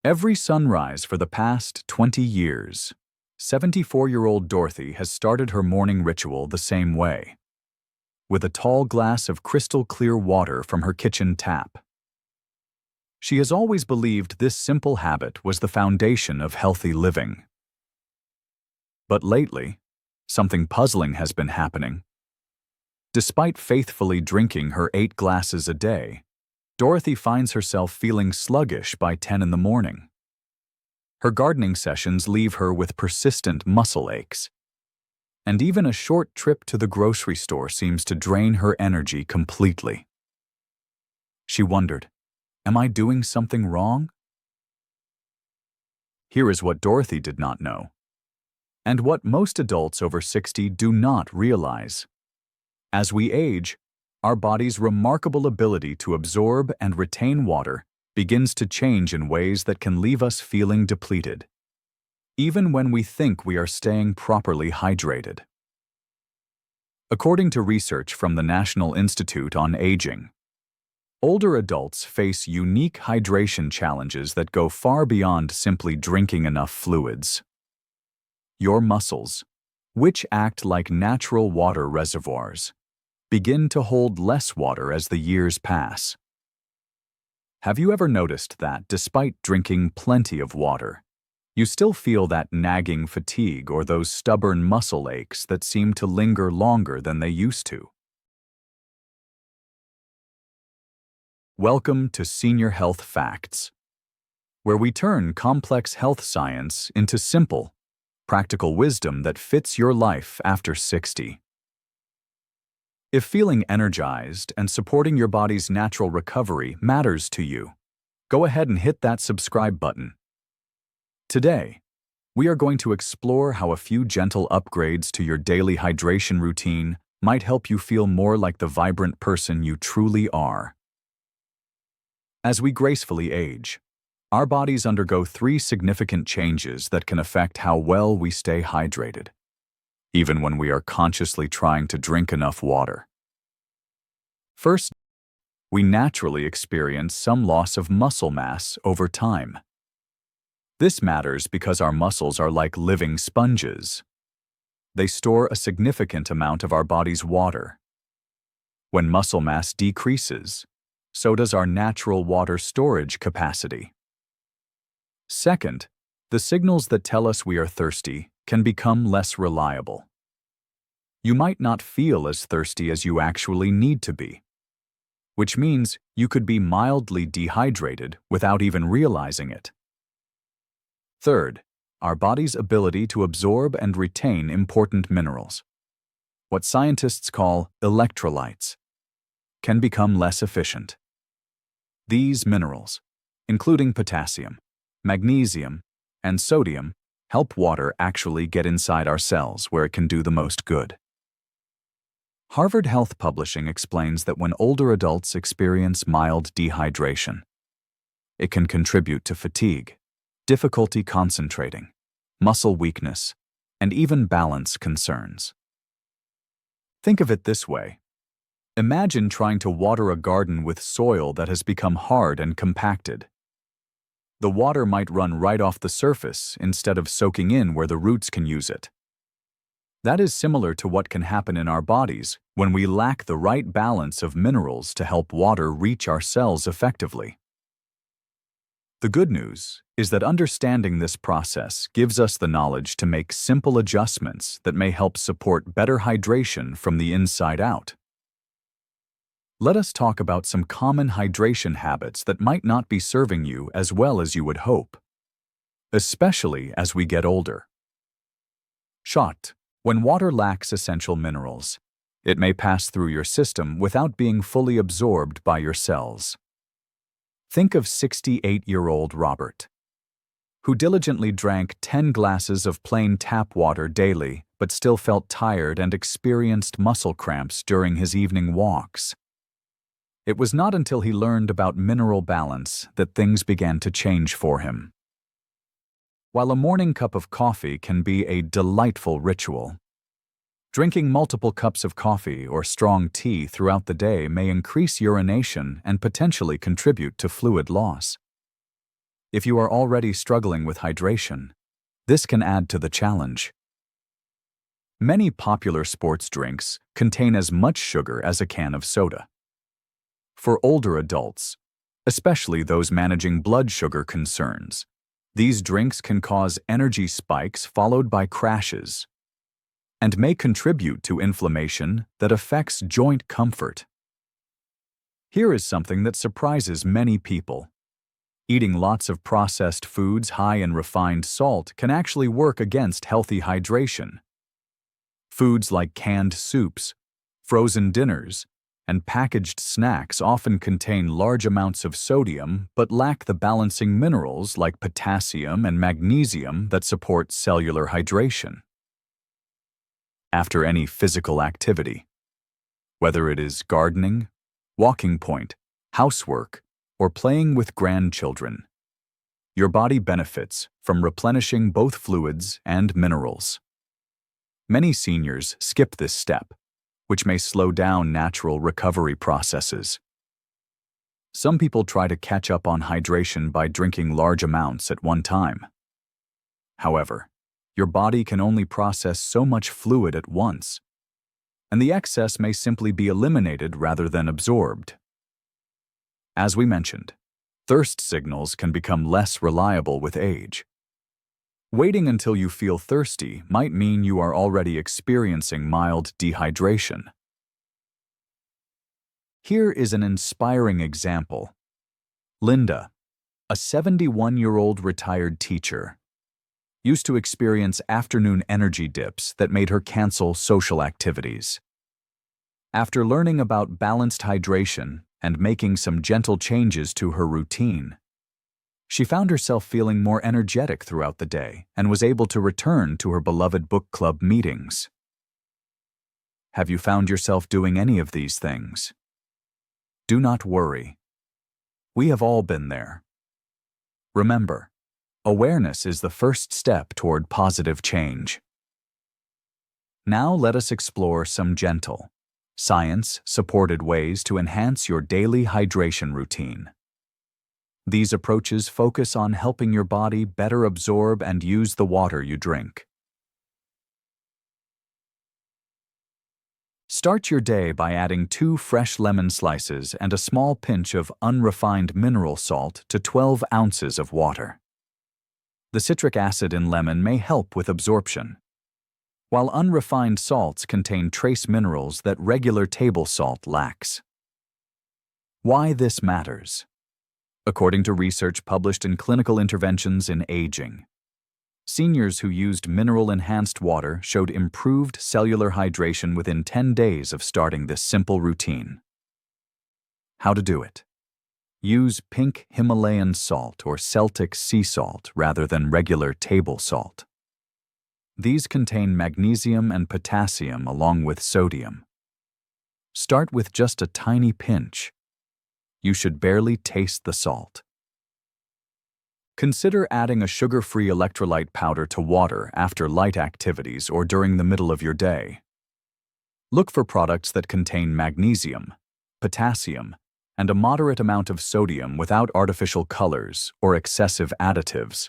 Every sunrise for the past 20 years, 74-year-old Dorothy has started her morning ritual the same way, with a tall glass of crystal-clear water from her kitchen tap. She has always believed this simple habit was the foundation of healthy living. But lately, something puzzling has been happening. Despite faithfully drinking her 8 glasses a day, Dorothy finds herself feeling sluggish by 10 in the morning. Her gardening sessions leave her with persistent muscle aches, and even a short trip to the grocery store seems to drain her energy completely. She wondered, "Am I doing something wrong?" Here is what Dorothy did not know, and what most adults over 60 do not realize. As we age, our body's remarkable ability to absorb and retain water begins to change in ways that can leave us feeling depleted, even when we think we are staying properly hydrated. According to research from the National Institute on Aging, older adults face unique hydration challenges that go far beyond simply drinking enough fluids. Your muscles, which act like natural water reservoirs, begin to hold less water as the years pass. Have you ever noticed that, despite drinking plenty of water, you still feel that nagging fatigue or those stubborn muscle aches that seem to linger longer than they used to? Welcome to Senior Health Facts, where we turn complex health science into simple, practical wisdom that fits your life after 60. If feeling energized and supporting your body's natural recovery matters to you, go ahead and hit that subscribe button. Today, we are going to explore how a few gentle upgrades to your daily hydration routine might help you feel more like the vibrant person you truly are. As we gracefully age, our bodies undergo 3 significant changes that can affect how well we stay hydrated, even when we are consciously trying to drink enough water. First, we naturally experience some loss of muscle mass over time. This matters because our muscles are like living sponges. They store a significant amount of our body's water. When muscle mass decreases, so does our natural water storage capacity. Second, the signals that tell us we are thirsty can become less reliable. You might not feel as thirsty as you actually need to be, which means you could be mildly dehydrated without even realizing it. Third, our body's ability to absorb and retain important minerals, what scientists call electrolytes, can become less efficient. These minerals, including potassium, magnesium, and sodium, help water actually get inside our cells where it can do the most good. Harvard Health Publishing explains that when older adults experience mild dehydration, it can contribute to fatigue, difficulty concentrating, muscle weakness, and even balance concerns. Think of it this way. Imagine trying to water a garden with soil that has become hard and compacted. The water might run right off the surface instead of soaking in where the roots can use it. That is similar to what can happen in our bodies when we lack the right balance of minerals to help water reach our cells effectively. The good news is that understanding this process gives us the knowledge to make simple adjustments that may help support better hydration from the inside out. Let us talk about some common hydration habits that might not be serving you as well as you would hope, especially as we get older. Shot. When water lacks essential minerals, it may pass through your system without being fully absorbed by your cells. Think of 68-year-old Robert, who diligently drank 10 glasses of plain tap water daily but still felt tired and experienced muscle cramps during his evening walks. It was not until he learned about mineral balance that things began to change for him. While a morning cup of coffee can be a delightful ritual, drinking multiple cups of coffee or strong tea throughout the day may increase urination and potentially contribute to fluid loss. If you are already struggling with hydration, this can add to the challenge. Many popular sports drinks contain as much sugar as a can of soda. For older adults, especially those managing blood sugar concerns, these drinks can cause energy spikes followed by crashes and may contribute to inflammation that affects joint comfort. Here is something that surprises many people. Eating lots of processed foods high in refined salt can actually work against healthy hydration. Foods like canned soups, frozen dinners, and packaged snacks often contain large amounts of sodium but lack the balancing minerals like potassium and magnesium that support cellular hydration. After any physical activity, whether it is gardening, walking point, housework, or playing with grandchildren, your body benefits from replenishing both fluids and minerals. Many seniors skip this step, which may slow down natural recovery processes. Some people try to catch up on hydration by drinking large amounts at one time. However, your body can only process so much fluid at once, and the excess may simply be eliminated rather than absorbed. As we mentioned, thirst signals can become less reliable with age. Waiting until you feel thirsty might mean you are already experiencing mild dehydration. Here is an inspiring example. Linda, a 71-year-old retired teacher, used to experience afternoon energy dips that made her cancel social activities. After learning about balanced hydration and making some gentle changes to her routine, she found herself feeling more energetic throughout the day and was able to return to her beloved book club meetings. Have you found yourself doing any of these things? Do not worry. We have all been there. Remember, awareness is the first step toward positive change. Now let us explore some gentle, science-supported ways to enhance your daily hydration routine. These approaches focus on helping your body better absorb and use the water you drink. Start your day by adding 2 fresh lemon slices and a small pinch of unrefined mineral salt to 12 ounces of water. The citric acid in lemon may help with absorption, while unrefined salts contain trace minerals that regular table salt lacks. Why this matters? According to research published in Clinical Interventions in Aging, seniors who used mineral-enhanced water showed improved cellular hydration within 10 days of starting this simple routine. How to do it? Use pink Himalayan salt or Celtic sea salt rather than regular table salt. These contain magnesium and potassium along with sodium. Start with just a tiny pinch. You should barely taste the salt. Consider adding a sugar-free electrolyte powder to water after light activities or during the middle of your day. Look for products that contain magnesium, potassium, and a moderate amount of sodium without artificial colors or excessive additives.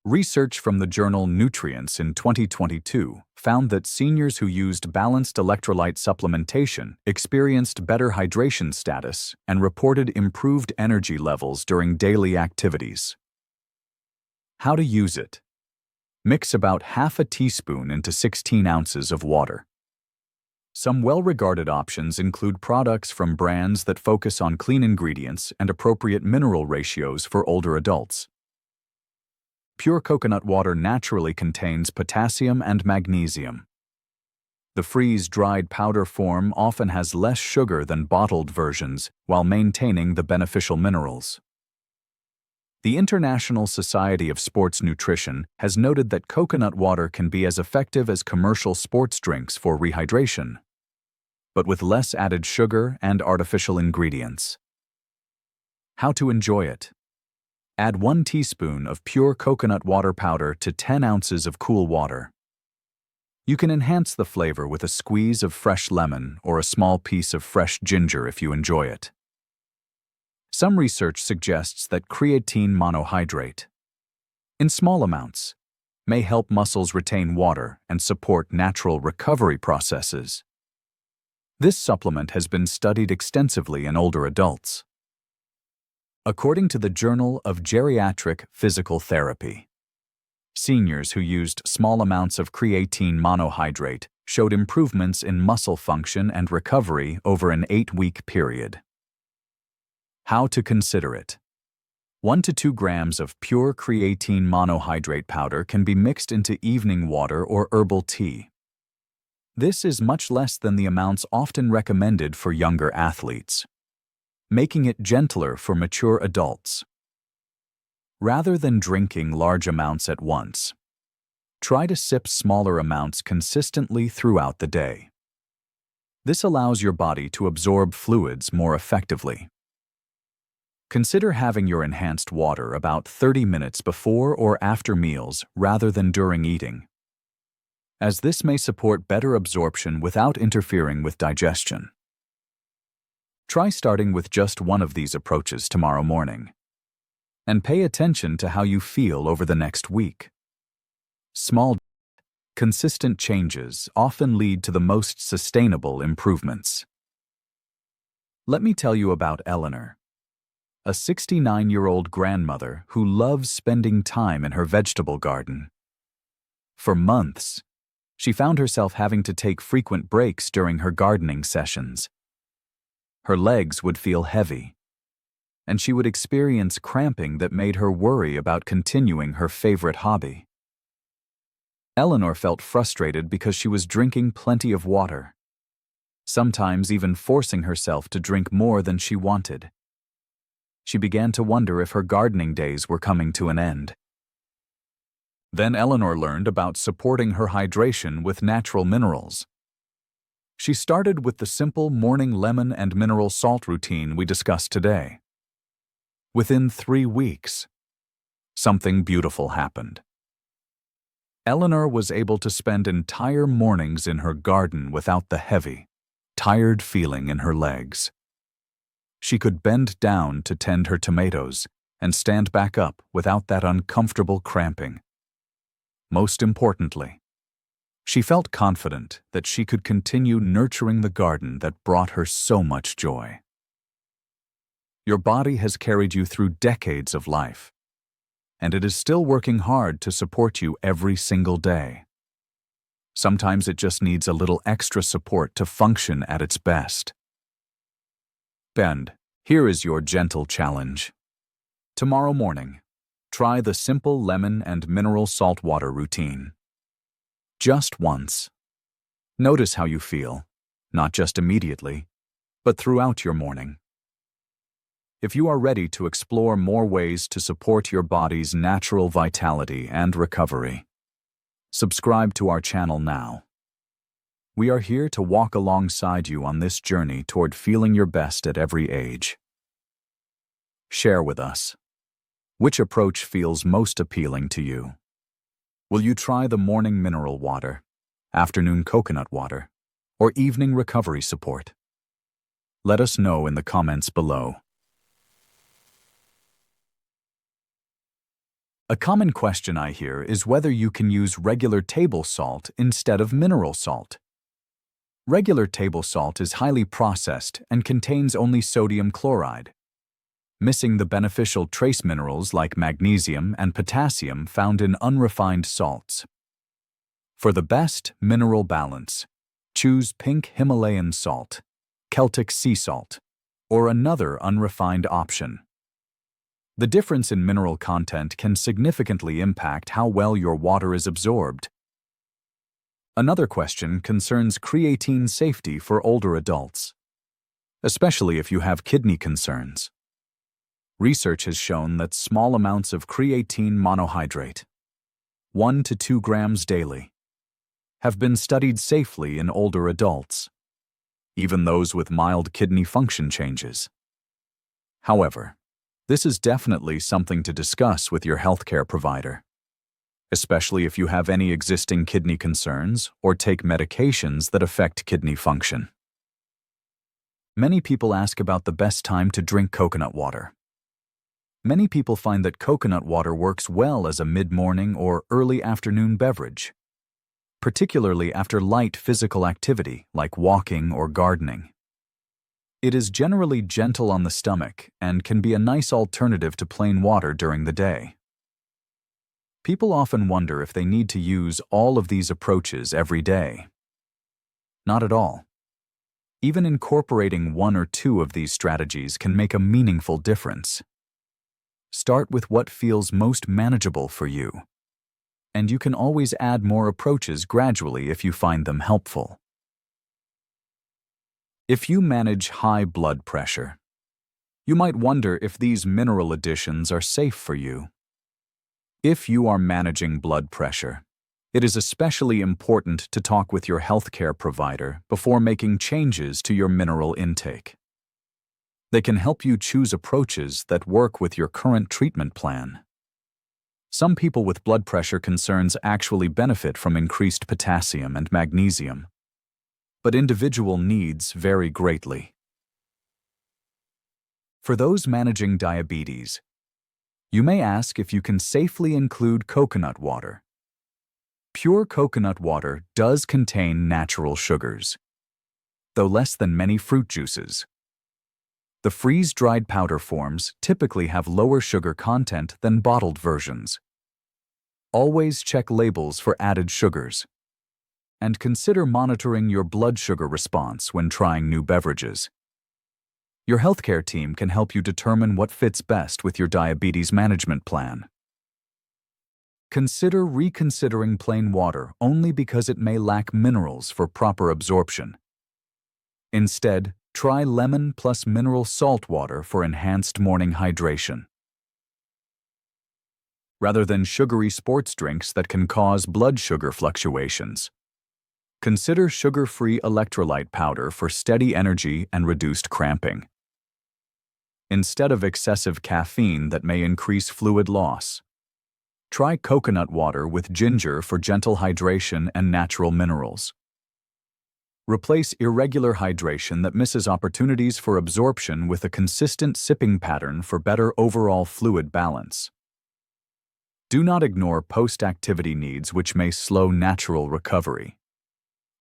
Research from the journal Nutrients in 2022 found that seniors who used balanced electrolyte supplementation experienced better hydration status and reported improved energy levels during daily activities. How to use it? Mix about half a teaspoon into 16 ounces of water. Some well-regarded options include products from brands that focus on clean ingredients and appropriate mineral ratios for older adults. Pure coconut water naturally contains potassium and magnesium. The freeze-dried powder form often has less sugar than bottled versions while maintaining the beneficial minerals. The International Society of Sports Nutrition has noted that coconut water can be as effective as commercial sports drinks for rehydration, but with less added sugar and artificial ingredients. How to enjoy it? Add 1 teaspoon of pure coconut water powder to 10 ounces of cool water. You can enhance the flavor with a squeeze of fresh lemon or a small piece of fresh ginger if you enjoy it. Some research suggests that creatine monohydrate, in small amounts, may help muscles retain water and support natural recovery processes. This supplement has been studied extensively in older adults. According to the Journal of Geriatric Physical Therapy, seniors who used small amounts of creatine monohydrate showed improvements in muscle function and recovery over an 8-week period. How to consider it? 1 to 2 grams of pure creatine monohydrate powder can be mixed into evening water or herbal tea. This is much less than the amounts often recommended for younger athletes, making it gentler for mature adults. Rather than drinking large amounts at once, try to sip smaller amounts consistently throughout the day. This allows your body to absorb fluids more effectively. Consider having your enhanced water about 30 minutes before or after meals rather than during eating, as this may support better absorption without interfering with digestion. Try starting with just one of these approaches tomorrow morning, and pay attention to how you feel over the next week. Small, consistent changes often lead to the most sustainable improvements. Let me tell you about Eleanor, a 69-year-old grandmother who loves spending time in her vegetable garden. For months, she found herself having to take frequent breaks during her gardening sessions. Her legs would feel heavy, and she would experience cramping that made her worry about continuing her favorite hobby. Eleanor felt frustrated because she was drinking plenty of water, sometimes even forcing herself to drink more than she wanted. She began to wonder if her gardening days were coming to an end. Then Eleanor learned about supporting her hydration with natural minerals. She started with the simple morning lemon and mineral salt routine we discussed today. Within 3 weeks, something beautiful happened. Eleanor was able to spend entire mornings in her garden without the heavy, tired feeling in her legs. She could bend down to tend her tomatoes and stand back up without that uncomfortable cramping. Most importantly, she felt confident that she could continue nurturing the garden that brought her so much joy. Your body has carried you through decades of life, and it is still working hard to support you every single day. Sometimes it just needs a little extra support to function at its best. Here is your gentle challenge. Tomorrow morning, try the simple lemon and mineral salt water routine. Just once. Notice how you feel, not just immediately, but throughout your morning. If you are ready to explore more ways to support your body's natural vitality and recovery, subscribe to our channel now. We are here to walk alongside you on this journey toward feeling your best at every age. Share with us, which approach feels most appealing to you? Will you try the morning mineral water, afternoon coconut water, or evening recovery support? Let us know in the comments below. A common question I hear is whether you can use regular table salt instead of mineral salt. Regular table salt is highly processed and contains only sodium chloride, missing the beneficial trace minerals like magnesium and potassium found in unrefined salts. For the best mineral balance, choose pink Himalayan salt, Celtic sea salt, or another unrefined option. The difference in mineral content can significantly impact how well your water is absorbed. Another question concerns creatine safety for older adults, especially if you have kidney concerns. Research has shown that small amounts of creatine monohydrate, 1 to 2 grams daily, have been studied safely in older adults, even those with mild kidney function changes. However, this is definitely something to discuss with your healthcare provider, especially if you have any existing kidney concerns or take medications that affect kidney function. Many people ask about the best time to drink coconut water. Many people find that coconut water works well as a mid-morning or early afternoon beverage, particularly after light physical activity like walking or gardening. It is generally gentle on the stomach and can be a nice alternative to plain water during the day. People often wonder if they need to use all of these approaches every day. Not at all. Even incorporating one or two of these strategies can make a meaningful difference. Start with what feels most manageable for you, and you can always add more approaches gradually if you find them helpful. If you manage high blood pressure, you might wonder if these mineral additions are safe for you. If you are managing blood pressure, it is especially important to talk with your healthcare provider before making changes to your mineral intake. They can help you choose approaches that work with your current treatment plan. Some people with blood pressure concerns actually benefit from increased potassium and magnesium, but individual needs vary greatly. For those managing diabetes, you may ask if you can safely include coconut water. Pure coconut water does contain natural sugars, though less than many fruit juices. The freeze-dried powder forms typically have lower sugar content than bottled versions. Always check labels for added sugars, and consider monitoring your blood sugar response when trying new beverages. Your healthcare team can help you determine what fits best with your diabetes management plan. Consider reconsidering plain water only because it may lack minerals for proper absorption. Instead, try lemon plus mineral salt water for enhanced morning hydration. Rather than sugary sports drinks that can cause blood sugar fluctuations, consider sugar-free electrolyte powder for steady energy and reduced cramping. Instead of excessive caffeine that may increase fluid loss, try coconut water with ginger for gentle hydration and natural minerals. Replace irregular hydration that misses opportunities for absorption with a consistent sipping pattern for better overall fluid balance. Do not ignore post-activity needs which may slow natural recovery.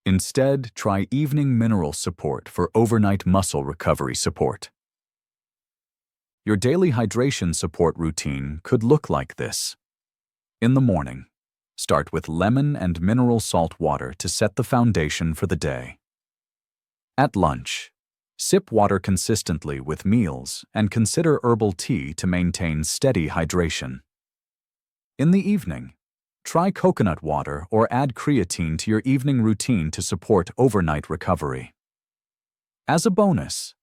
Instead, try evening mineral support for overnight muscle recovery support. Your daily hydration support routine could look like this. In the morning, start with lemon and mineral salt water to set the foundation for the day. At lunch, sip water consistently with meals and consider herbal tea to maintain steady hydration. In the evening, try coconut water or add creatine to your evening routine to support overnight recovery. As a bonus,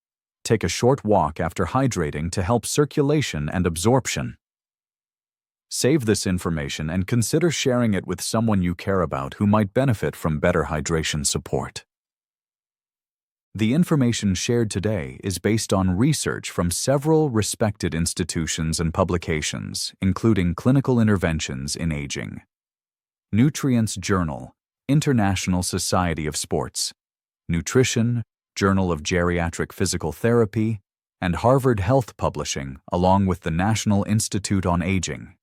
take a short walk after hydrating to help circulation and absorption. Save this information and consider sharing it with someone you care about who might benefit from better hydration support. The information shared today is based on research from several respected institutions and publications, including Clinical Interventions in Aging, Nutrients Journal, International Society of Sports, Nutrition, Journal of Geriatric Physical Therapy, and Harvard Health Publishing, along with the National Institute on Aging.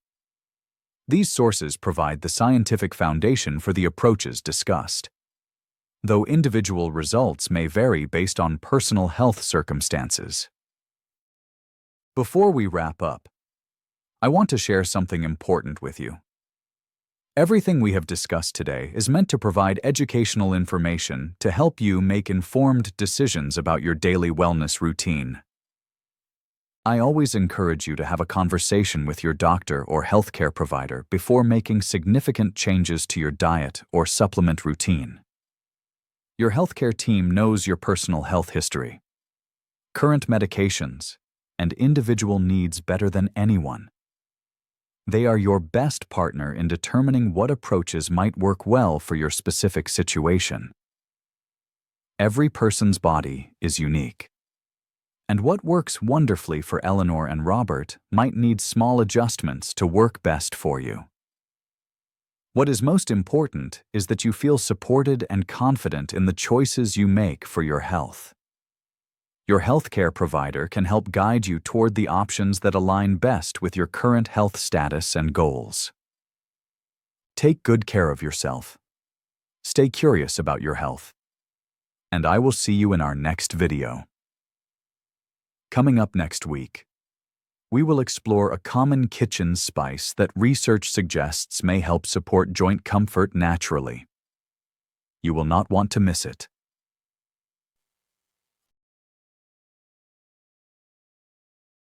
These sources provide the scientific foundation for the approaches discussed, though individual results may vary based on personal health circumstances. Before we wrap up, I want to share something important with you. Everything we have discussed today is meant to provide educational information to help you make informed decisions about your daily wellness routine. I always encourage you to have a conversation with your doctor or healthcare provider before making significant changes to your diet or supplement routine. Your healthcare team knows your personal health history, current medications, and individual needs better than anyone. They are your best partner in determining what approaches might work well for your specific situation. Every person's body is unique, and what works wonderfully for Eleanor and Robert might need small adjustments to work best for you. What is most important is that you feel supported and confident in the choices you make for your health. Your healthcare provider can help guide you toward the options that align best with your current health status and goals. Take good care of yourself. Stay curious about your health. And I will see you in our next video. Coming up next week, we will explore a common kitchen spice that research suggests may help support joint comfort naturally. You will not want to miss it.